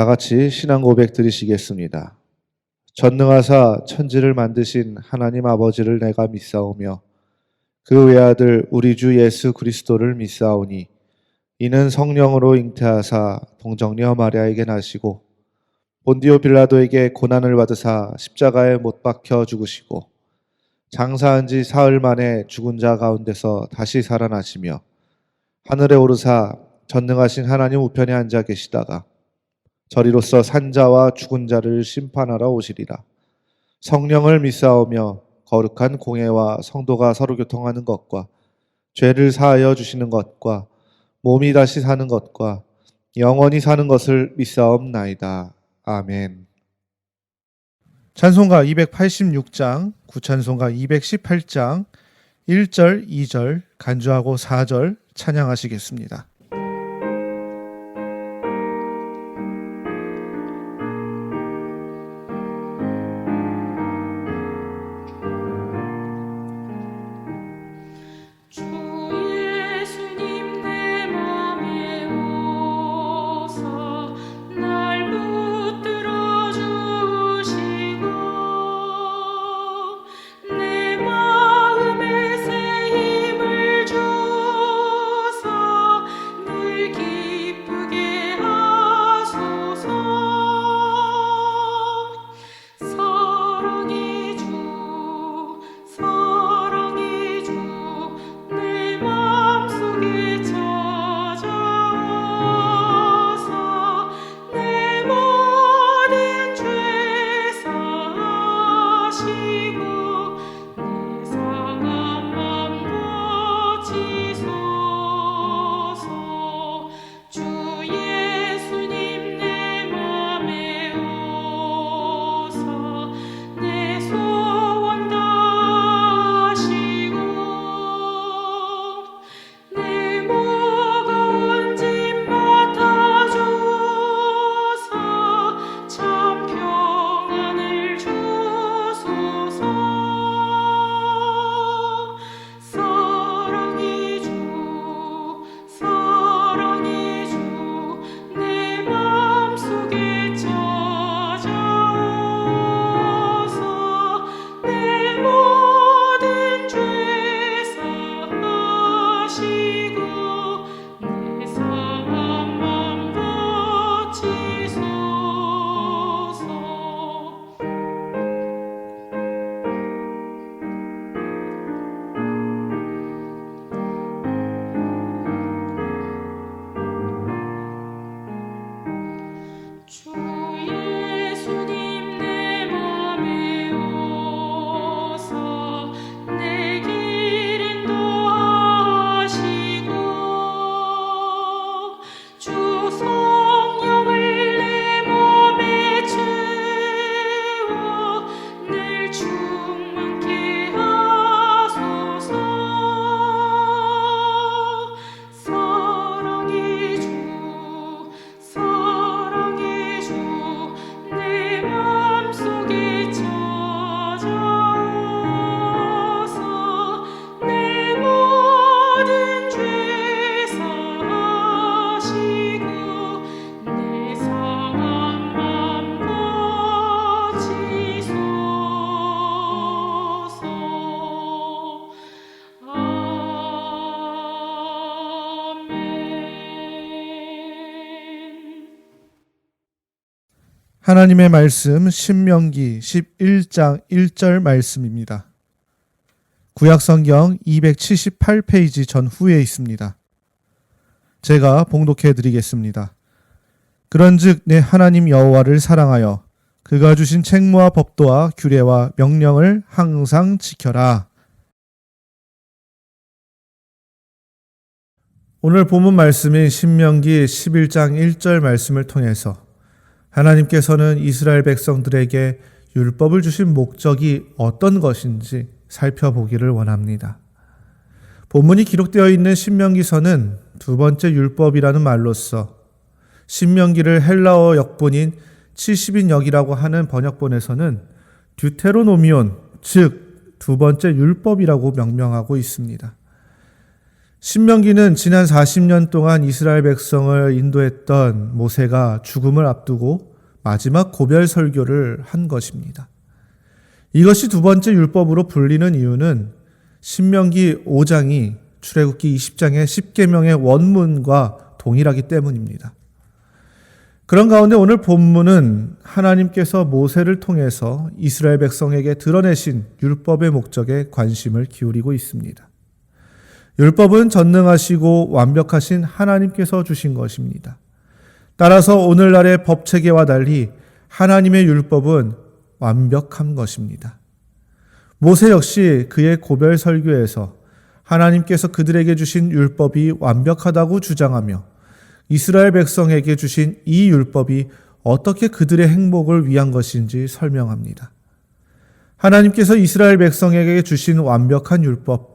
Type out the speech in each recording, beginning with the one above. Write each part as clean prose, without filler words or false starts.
다 같이 신앙 고백 드리시겠습니다. 전능하사 천지를 만드신 하나님 아버지를 내가 믿사오며 그 외아들 우리 주 예수 그리스도를 믿사오니 이는 성령으로 잉태하사 동정녀 마리아에게 나시고 본디오 빌라도에게 고난을 받으사 십자가에 못 박혀 죽으시고 장사한 지 사흘 만에 죽은 자 가운데서 다시 살아나시며 하늘에 오르사 전능하신 하나님 우편에 앉아 계시다가 저리로서 산자와 죽은 자를 심판하러 오시리라. 성령을 믿사오며 거룩한 공회와 성도가 서로 교통하는 것과 죄를 사하여 주시는 것과 몸이 다시 사는 것과 영원히 사는 것을 믿사옵나이다. 아멘. 찬송가 286장, 구찬송가 218장 1절, 2절 간주하고 4절 찬양하시겠습니다. 하나님의 말씀 신명기 11장 1절 말씀입니다. 구약성경 278페이지 전후에 있습니다. 제가 봉독해 드리겠습니다. 그런즉 내 하나님 여호와를 사랑하여 그가 주신 책무와 법도와 규례와 명령을 항상 지켜라. 오늘 본문 말씀인 신명기 11장 1절 말씀을 통해서 하나님께서는 이스라엘 백성들에게 율법을 주신 목적이 어떤 것인지 살펴보기를 원합니다. 본문이 기록되어 있는 신명기서는 두 번째 율법이라는 말로서 신명기를 헬라어 역본인 70인역이라고 하는 번역본에서는 듀테로노미온, 즉 두 번째 율법이라고 명명하고 있습니다. 신명기는 지난 40년 동안 이스라엘 백성을 인도했던 모세가 죽음을 앞두고 마지막 고별 설교를 한 것입니다. 이것이 두 번째 율법으로 불리는 이유는 신명기 5장이 출애굽기 20장의 10계명의 원문과 동일하기 때문입니다. 그런 가운데 오늘 본문은 하나님께서 모세를 통해서 이스라엘 백성에게 드러내신 율법의 목적에 관심을 기울이고 있습니다. 율법은 전능하시고 완벽하신 하나님께서 주신 것입니다. 따라서 오늘날의 법체계와 달리 하나님의 율법은 완벽한 것입니다. 모세 역시 그의 고별 설교에서 하나님께서 그들에게 주신 율법이 완벽하다고 주장하며 이스라엘 백성에게 주신 이 율법이 어떻게 그들의 행복을 위한 것인지 설명합니다. 하나님께서 이스라엘 백성에게 주신 완벽한 율법,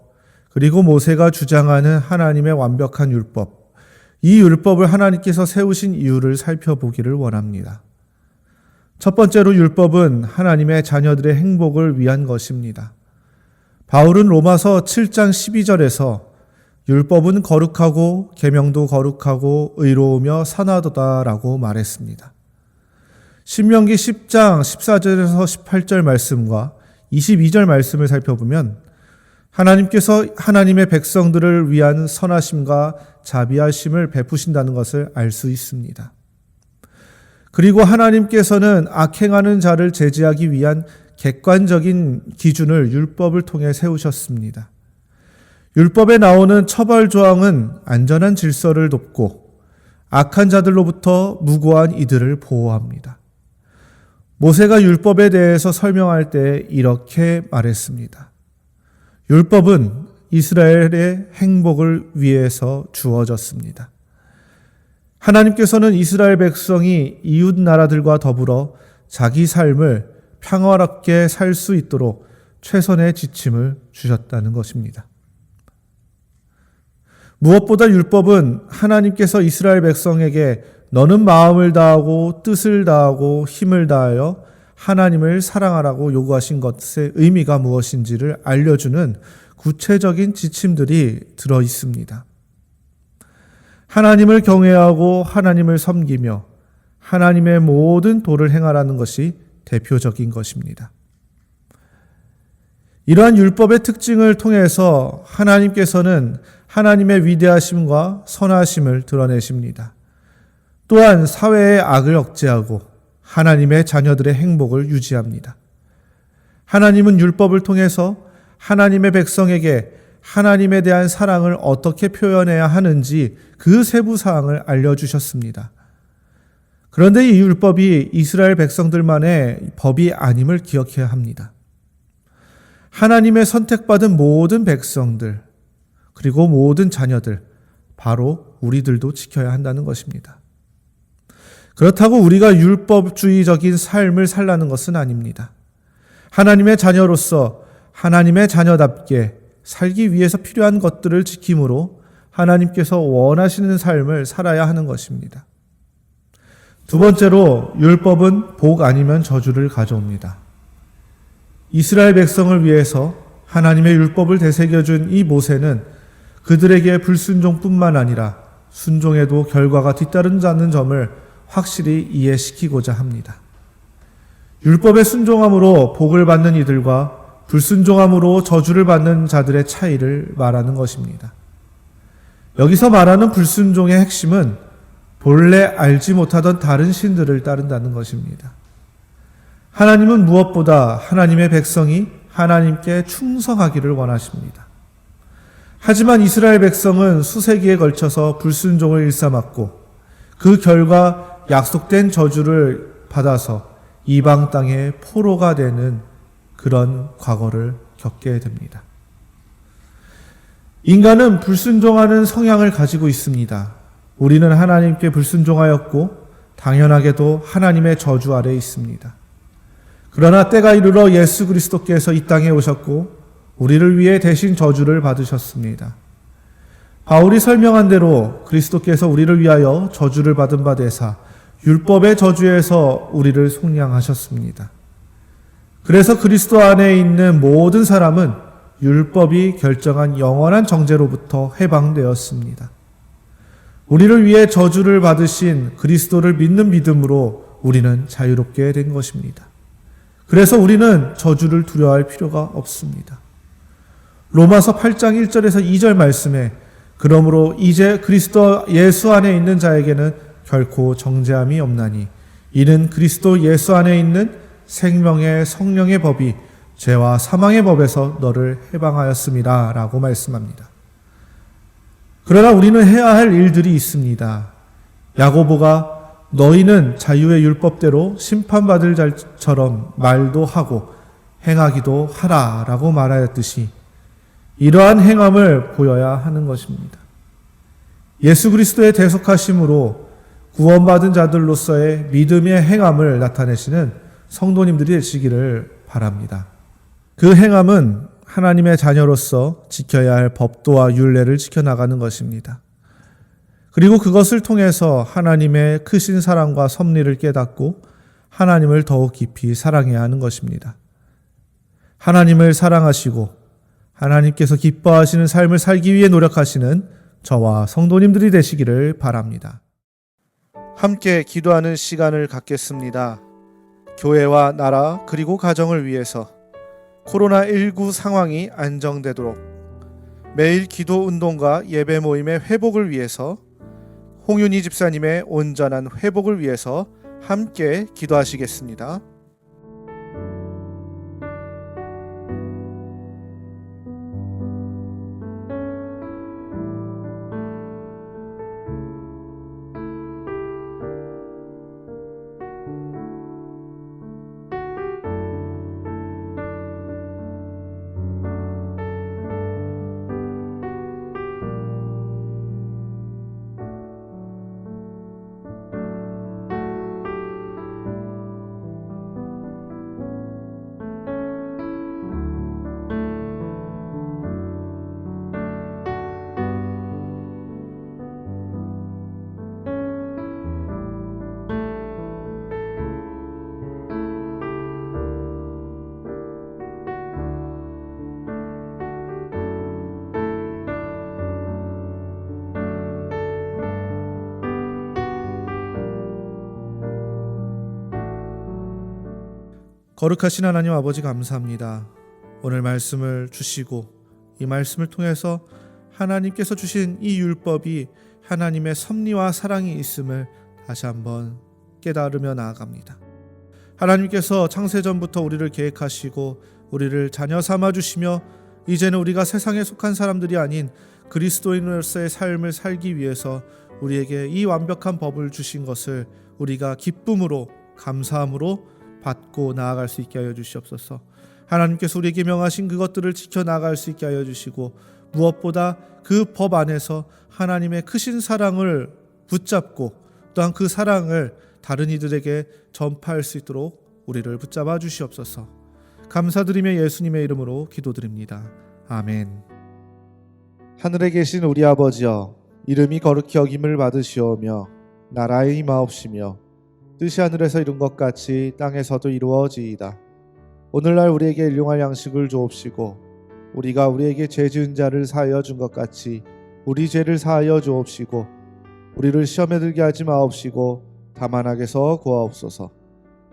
그리고 모세가 주장하는 하나님의 완벽한 율법, 이 율법을 하나님께서 세우신 이유를 살펴보기를 원합니다. 첫 번째로 율법은 하나님의 자녀들의 행복을 위한 것입니다. 바울은 로마서 7장 12절에서 율법은 거룩하고 계명도 거룩하고 의로우며 선하도다라고 말했습니다. 신명기 10장 14절에서 18절 말씀과 22절 말씀을 살펴보면 하나님께서 하나님의 백성들을 위한 선하심과 자비하심을 베푸신다는 것을 알 수 있습니다. 그리고 하나님께서는 악행하는 자를 제지하기 위한 객관적인 기준을 율법을 통해 세우셨습니다. 율법에 나오는 처벌 조항은 안전한 질서를 돕고 악한 자들로부터 무고한 이들을 보호합니다. 모세가 율법에 대해서 설명할 때 이렇게 말했습니다. 율법은 이스라엘의 행복을 위해서 주어졌습니다. 하나님께서는 이스라엘 백성이 이웃 나라들과 더불어 자기 삶을 평화롭게 살 수 있도록 최선의 지침을 주셨다는 것입니다. 무엇보다 율법은 하나님께서 이스라엘 백성에게 너는 마음을 다하고 뜻을 다하고 힘을 다하여 하나님을 사랑하라고 요구하신 것의 의미가 무엇인지를 알려주는 구체적인 지침들이 들어 있습니다. 하나님을 경외하고 하나님을 섬기며 하나님의 모든 도를 행하라는 것이 대표적인 것입니다. 이러한 율법의 특징을 통해서 하나님께서는 하나님의 위대하심과 선하심을 드러내십니다. 또한 사회의 악을 억제하고 하나님의 자녀들의 행복을 유지합니다. 하나님은 율법을 통해서 하나님의 백성에게 하나님에 대한 사랑을 어떻게 표현해야 하는지 그 세부 사항을 알려주셨습니다. 그런데 이 율법이 이스라엘 백성들만의 법이 아님을 기억해야 합니다. 하나님의 선택받은 모든 백성들, 그리고 모든 자녀들, 바로 우리들도 지켜야 한다는 것입니다. 그렇다고 우리가 율법주의적인 삶을 살라는 것은 아닙니다. 하나님의 자녀로서 하나님의 자녀답게 살기 위해서 필요한 것들을 지킴으로 하나님께서 원하시는 삶을 살아야 하는 것입니다. 두 번째로 율법은 복 아니면 저주를 가져옵니다. 이스라엘 백성을 위해서 하나님의 율법을 되새겨준 이 모세는 그들에게 불순종뿐만 아니라 순종에도 결과가 뒤따르지 않는 점을 확실히 이해시키고자 합니다. 율법에 순종함으로 복을 받는 이들과 불순종함으로 저주를 받는 자들의 차이를 말하는 것입니다. 여기서 말하는 불순종의 핵심은 본래 알지 못하던 다른 신들을 따른다는 것입니다. 하나님은 무엇보다 하나님의 백성이 하나님께 충성하기를 원하십니다. 하지만 이스라엘 백성은 수세기에 걸쳐서 불순종을 일삼았고 그 결과 약속된 저주를 받아서 이방 땅의 포로가 되는 그런 과거를 겪게 됩니다. 인간은 불순종하는 성향을 가지고 있습니다. 우리는 하나님께 불순종하였고 당연하게도 하나님의 저주 아래에 있습니다. 그러나 때가 이르러 예수 그리스도께서 이 땅에 오셨고 우리를 위해 대신 저주를 받으셨습니다. 바울이 설명한 대로 그리스도께서 우리를 위하여 저주를 받은 바 되사 율법의 저주에서 우리를 속량하셨습니다. 그래서 그리스도 안에 있는 모든 사람은 율법이 결정한 영원한 정죄로부터 해방되었습니다. 우리를 위해 저주를 받으신 그리스도를 믿는 믿음으로 우리는 자유롭게 된 것입니다. 그래서 우리는 저주를 두려워할 필요가 없습니다. 로마서 8장 1절에서 2절 말씀에 그러므로 이제 그리스도 예수 안에 있는 자에게는 결코 정죄함이 없나니 이는 그리스도 예수 안에 있는 생명의 성령의 법이 죄와 사망의 법에서 너를 해방하였음이라 라고 말씀합니다. 그러나 우리는 해야 할 일들이 있습니다. 야고보가 너희는 자유의 율법대로 심판받을 자처럼 말도 하고 행하기도 하라 라고 말하였듯이 이러한 행함을 보여야 하는 것입니다. 예수 그리스도의 대속하심으로 구원받은 자들로서의 믿음의 행함을 나타내시는 성도님들이 되시기를 바랍니다. 그 행함은 하나님의 자녀로서 지켜야 할 법도와 율례를 지켜나가는 것입니다. 그리고 그것을 통해서 하나님의 크신 사랑과 섭리를 깨닫고 하나님을 더욱 깊이 사랑해야 하는 것입니다. 하나님을 사랑하시고 하나님께서 기뻐하시는 삶을 살기 위해 노력하시는 저와 성도님들이 되시기를 바랍니다. 함께 기도하는 시간을 갖겠습니다. 교회와 나라 그리고 가정을 위해서 코로나19 상황이 안정되도록 매일 기도 운동과 예배 모임의 회복을 위해서 홍윤희 집사님의 온전한 회복을 위해서 함께 기도하시겠습니다. 거룩하신 하나님 아버지 감사합니다. 오늘 말씀을 주시고 이 말씀을 통해서 하나님께서 주신 이 율법이 하나님의 섭리와 사랑이 있음을 다시 한번 깨달으며 나아갑니다. 하나님께서 창세전부터 우리를 계획하시고 우리를 자녀 삼아 주시며 이제는 우리가 세상에 속한 사람들이 아닌 그리스도인으로서의 삶을 살기 위해서 우리에게 이 완벽한 법을 주신 것을 우리가 기쁨으로 감사함으로 받고 나아갈 수 있게 하여 주시옵소서. 하나님께서 우리에게 명하신 그것들을 지켜나갈 수 있게 하여 주시고 무엇보다 그 법 안에서 하나님의 크신 사랑을 붙잡고 또한 그 사랑을 다른 이들에게 전파할 수 있도록 우리를 붙잡아 주시옵소서. 감사드리며 예수님의 이름으로 기도드립니다. 아멘. 하늘에 계신 우리 아버지여, 이름이 거룩히 여김을 받으시오며 나라의 임하옵시며 뜻이 하늘에서 이룬 것 같이 땅에서도 이루어지이다. 오늘날 우리에게 일용할 양식을 주옵시고 우리가 우리에게 죄 지은 자를 사하여 준 것 같이 우리 죄를 사하여 주옵시고 우리를 시험에 들게 하지 마옵시고 다만 악에서 구하옵소서.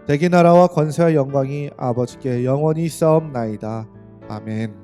대개 나라와 권세와 영광이 아버지께 영원히 있사옵나이다. 아멘.